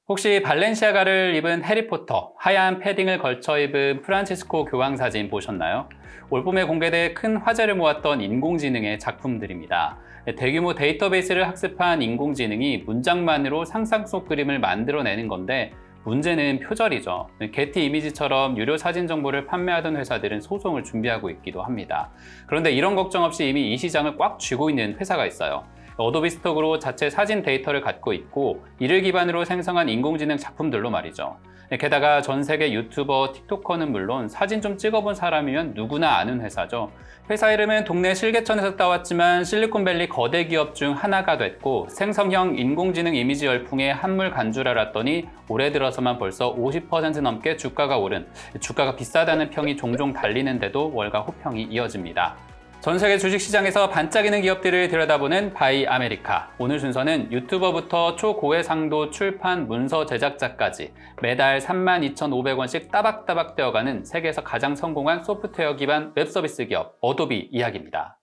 혹시 발렌시아가를 입은 해리포터, 하얀 패딩을 걸쳐 입은 프란치스코 교황 사진 보셨나요? 올봄에 공개돼 큰 화제를 모았던 인공지능의 작품들입니다. 대규모 데이터베이스를 학습한 인공지능이 문장만으로 상상 속 그림을 만들어내는 건데 문제는 표절이죠. 게티 이미지처럼 유료 사진 정보를 판매하던 회사들은 소송을 준비하고 있기도 합니다. 그런데 이런 걱정 없이 이미 이 시장을 꽉 쥐고 있는 회사가 있어요. 어도비 스톡으로 자체 사진 데이터를 갖고 있고 이를 기반으로 생성한 인공지능 작품들로 말이죠. 게다가 전 세계 유튜버, 틱토커는 물론 사진 좀 찍어본 사람이면 누구나 아는 회사죠. 회사 이름은 동네 실개천에서 따왔지만 실리콘밸리 거대 기업 중 하나가 됐고 생성형 인공지능 이미지 열풍에 한물 간 줄 알았더니 올해 들어서만 벌써 50% 넘게 주가가 오른, 주가가 비싸다는 평이 종종 달리는데도 월가 호평이 이어집니다. 전 세계 주식시장에서 반짝이는 기업들을 들여다보는 바이 아메리카. 오늘 순서는 유튜버부터 초고해상도 출판 문서 제작자까지 매달 32,500원씩 따박따박 떼어가는 세계에서 가장 성공한 소프트웨어 기반 웹서비스 기업 어도비 이야기입니다.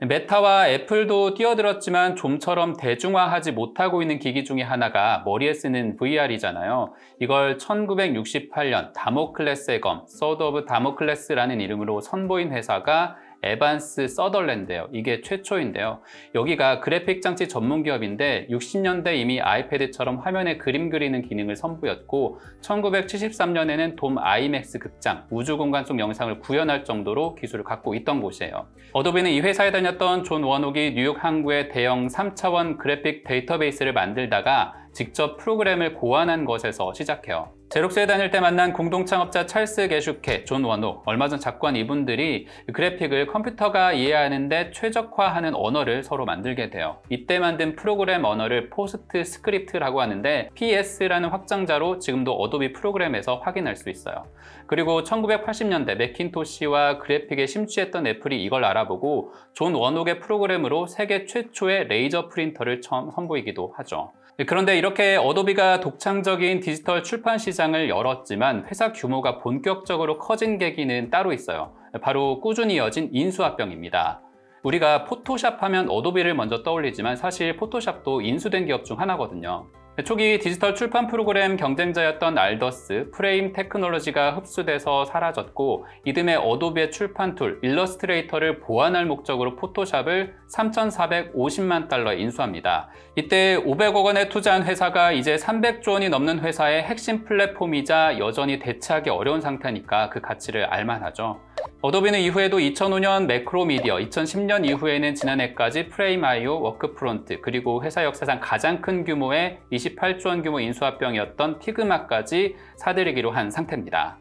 메타와 애플도 뛰어들었지만 좀처럼 대중화하지 못하고 있는 기기 중에 하나가 머리에 쓰는 VR이잖아요. 이걸 1968년 다모클레스의 검, 서드 오브 다모클레스라는 이름으로 선보인 회사가 에반스 서덜랜드예요. 이게 최초인데요. 여기가 그래픽 장치 전문 기업인데 60년대 이미 아이패드처럼 화면에 그림 그리는 기능을 선보였고 1973년에는 돔 아이맥스 극장, 우주공간 속 영상을 구현할 정도로 기술을 갖고 있던 곳이에요. 어도비는 이 회사에 다녔던 존 워녹이 뉴욕 항구에 대형 3차원 그래픽 데이터베이스를 만들다가 직접 프로그램을 고안한 것에서 시작해요. 제록스에 다닐 때 만난 공동 창업자 찰스 게슈케, 존 워녹, 얼마 전 작관 이분들이 그래픽을 컴퓨터가 이해하는데 최적화하는 언어를 서로 만들게 돼요. 이때 만든 프로그램 언어를 포스트 스크립트라고 하는데 PS라는 확장자로 지금도 어도비 프로그램에서 확인할 수 있어요. 그리고 1980년대 매킨토시와 그래픽에 심취했던 애플이 이걸 알아보고 존 워녹의 프로그램으로 세계 최초의 레이저 프린터를 처음 선보이기도 하죠. 그런데 이렇게 어도비가 독창적인 디지털 출판 시장을 열었지만 회사 규모가 본격적으로 커진 계기는 따로 있어요. 바로 꾸준히 이어진 인수합병입니다. 우리가 포토샵 하면 어도비를 먼저 떠올리지만 사실 포토샵도 인수된 기업 중 하나거든요. 초기 디지털 출판 프로그램 경쟁자였던 알더스, 프레임 테크놀로지가 흡수돼서 사라졌고 이듬해 어도비의 출판 툴 일러스트레이터를 보완할 목적으로 포토샵을 3,450만 달러에 인수합니다. 이때 500억 원에 투자한 회사가 이제 300조 원이 넘는 회사의 핵심 플랫폼이자 여전히 대체하기 어려운 상태니까 그 가치를 알만하죠. 어도비는 이후에도 2005년 매크로미디어, 2010년 이후에는 지난해까지 프레임.io, 워크프론트, 그리고 회사 역사상 가장 큰 규모의 28조 원 규모 인수합병이었던 피그마까지 사들이기로 한 상태입니다.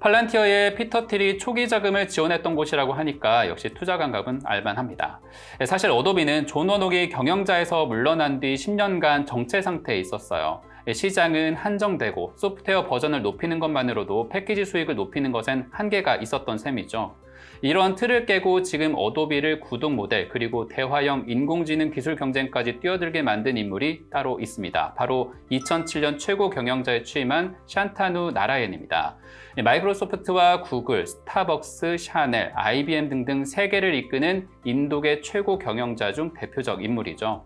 팔란티어의 피터 틸이 초기 자금을 지원했던 곳이라고 하니까 역시 투자 감각은 알만합니다. 사실 어도비는 존 워녹이 경영자에서 물러난 뒤 10년간 정체 상태에 있었어요. 시장은 한정되고 소프트웨어 버전을 높이는 것만으로도 패키지 수익을 높이는 것엔 한계가 있었던 셈이죠. 이런 틀을 깨고 지금 어도비를 구독 모델 그리고 대화형 인공지능 기술 경쟁까지 뛰어들게 만든 인물이 따로 있습니다. 바로 2007년 최고 경영자에 취임한 샨타누 나라얀입니다. 마이크로소프트와 구글, 스타벅스, 샤넬, IBM 등등 세계를 이끄는 인도계 최고 경영자 중 대표적 인물이죠.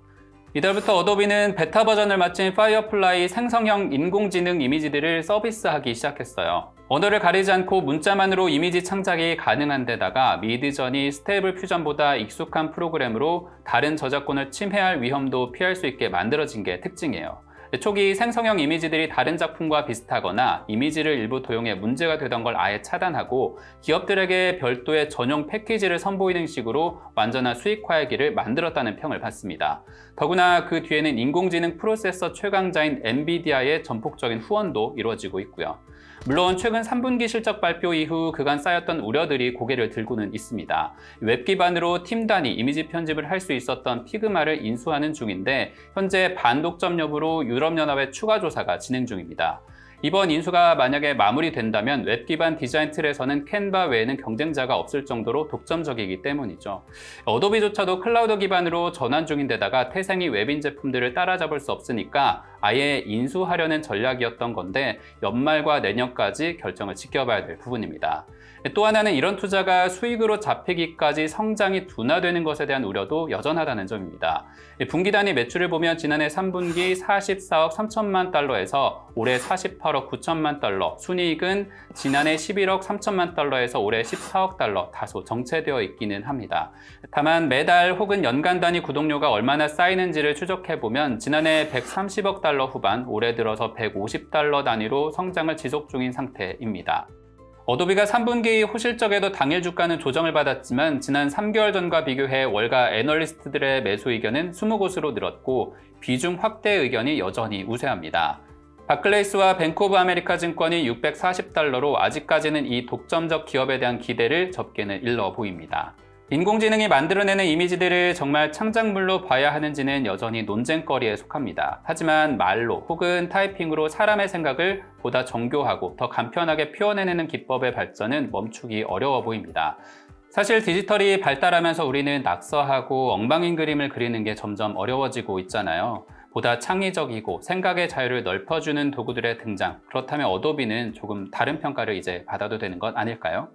이달부터 어도비는 베타 버전을 마친 파이어플라이 생성형 인공지능 이미지들을 서비스하기 시작했어요. 언어를 가리지 않고 문자만으로 이미지 창작이 가능한 데다가 미드전이 스테이블 퓨전보다 익숙한 프로그램으로 다른 저작권을 침해할 위험도 피할 수 있게 만들어진 게 특징이에요. 초기 생성형 이미지들이 다른 작품과 비슷하거나 이미지를 일부 도용해 문제가 되던 걸 아예 차단하고 기업들에게 별도의 전용 패키지를 선보이는 식으로 완전한 수익화의 길을 만들었다는 평을 받습니다. 더구나 그 뒤에는 인공지능 프로세서 최강자인 엔비디아의 전폭적인 후원도 이루어지고 있고요. 물론 최근 3분기 실적 발표 이후 그간 쌓였던 우려들이 고개를 들고는 있습니다. 웹 기반으로 팀 단위 이미지 편집을 할 수 있었던 피그마를 인수하는 중인데 현재 반독점 여부로 유럽연합의 추가 조사가 진행 중입니다. 이번 인수가 만약에 마무리된다면 웹 기반 디자인 틀에서는 캔바 외에는 경쟁자가 없을 정도로 독점적이기 때문이죠. 어도비조차도 클라우드 기반으로 전환 중인데다가 태생이 웹인 제품들을 따라잡을 수 없으니까 아예 인수하려는 전략이었던 건데 연말과 내년까지 결정을 지켜봐야 될 부분입니다. 또 하나는 이런 투자가 수익으로 잡히기까지 성장이 둔화되는 것에 대한 우려도 여전하다는 점입니다. 분기 단위 매출을 보면 지난해 3분기 44억 3천만 달러에서 올해 48억 9천만 달러, 순이익은 지난해 11억 3천만 달러에서 올해 14억 달러 다소 정체되어 있기는 합니다. 다만 매달 혹은 연간 단위 구독료가 얼마나 쌓이는지를 추적해보면 지난해 130억 달러 후반, 올해 들어서 150달러 단위로 성장을 지속 중인 상태입니다. 어도비가 3분기 호실적에도 당일 주가는 조정을 받았지만 지난 3개월 전과 비교해 월가 애널리스트들의 매수 의견은 20곳으로 늘었고 비중 확대 의견이 여전히 우세합니다. 바클레이스와 뱅크 오브 아메리카 증권이 640달러로 아직까지는 이 독점적 기업에 대한 기대를 접게는 일러 보입니다. 인공지능이 만들어내는 이미지들을 정말 창작물로 봐야 하는지는 여전히 논쟁거리에 속합니다. 하지만 말로 혹은 타이핑으로 사람의 생각을 보다 정교하고 더 간편하게 표현해내는 기법의 발전은 멈추기 어려워 보입니다. 사실 디지털이 발달하면서 우리는 낙서하고 엉망인 그림을 그리는 게 점점 어려워지고 있잖아요. 보다 창의적이고 생각의 자유를 넓혀주는 도구들의 등장, 그렇다면 어도비는 조금 다른 평가를 이제 받아도 되는 것 아닐까요?